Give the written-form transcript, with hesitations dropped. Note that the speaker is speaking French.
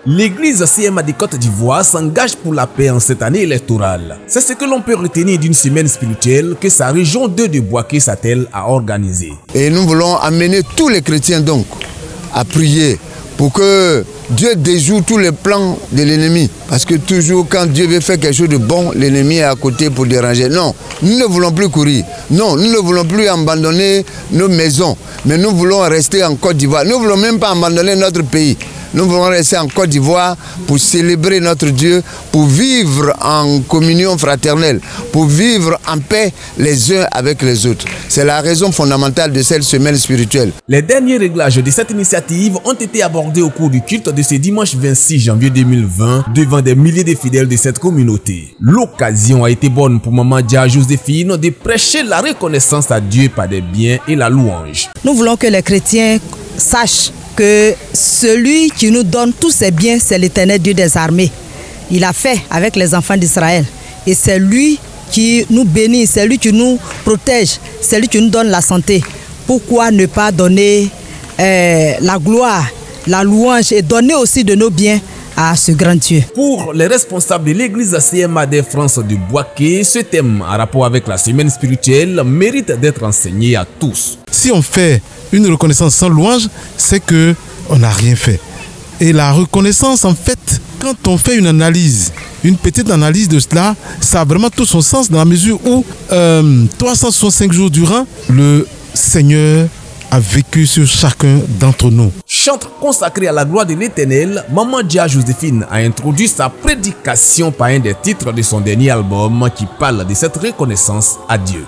L'église CMA de Côte d'Ivoire s'engage pour la paix en cette année électorale. C'est ce que l'on peut retenir d'une semaine spirituelle que sa région 2 de Bouaké s'attelle à organiser. Et nous voulons amener tous les chrétiens donc à prier pour que Dieu déjoue tous les plans de l'ennemi. Parce que toujours quand Dieu veut faire quelque chose de bon, l'ennemi est à côté pour déranger. Non, nous ne voulons plus courir. Non, nous ne voulons plus abandonner nos maisons. Mais nous voulons rester en Côte d'Ivoire. Nous ne voulons même pas abandonner notre pays. Nous voulons rester en Côte d'Ivoire pour célébrer notre Dieu, pour vivre en communion fraternelle, pour vivre en paix les uns avec les autres. C'est la raison fondamentale de cette semaine spirituelle. Les derniers réglages de cette initiative ont été abordés au cours du culte de ce dimanche 26 janvier 2020 devant des milliers de fidèles de cette communauté. L'occasion a été bonne pour Maman Dia Joséphine de prêcher la reconnaissance à Dieu par des biens et la louange. Nous voulons que les chrétiens sachent que celui qui nous donne tous ces biens, c'est l'Éternel Dieu des armées. Il a fait avec les enfants d'Israël. Et c'est lui qui nous bénit, c'est lui qui nous protège, c'est lui qui nous donne la santé. Pourquoi ne pas donner la gloire, la louange et donner aussi de nos biens à ce grand Dieu? Pour les responsables de l'église CMA de France de Bouaké, ce thème en rapport avec la semaine spirituelle mérite d'être enseigné à tous. Si on fait une reconnaissance sans louange, c'est que on n'a rien fait. Et la reconnaissance, en fait, quand on fait une analyse, une petite analyse de cela, ça a vraiment tout son sens dans la mesure où 365 jours durant, le Seigneur a vécu sur chacun d'entre nous. Chante consacré à la gloire de l'Éternel, Maman Dia Joséphine a introduit sa prédication par un des titres de son dernier album qui parle de cette reconnaissance à Dieu.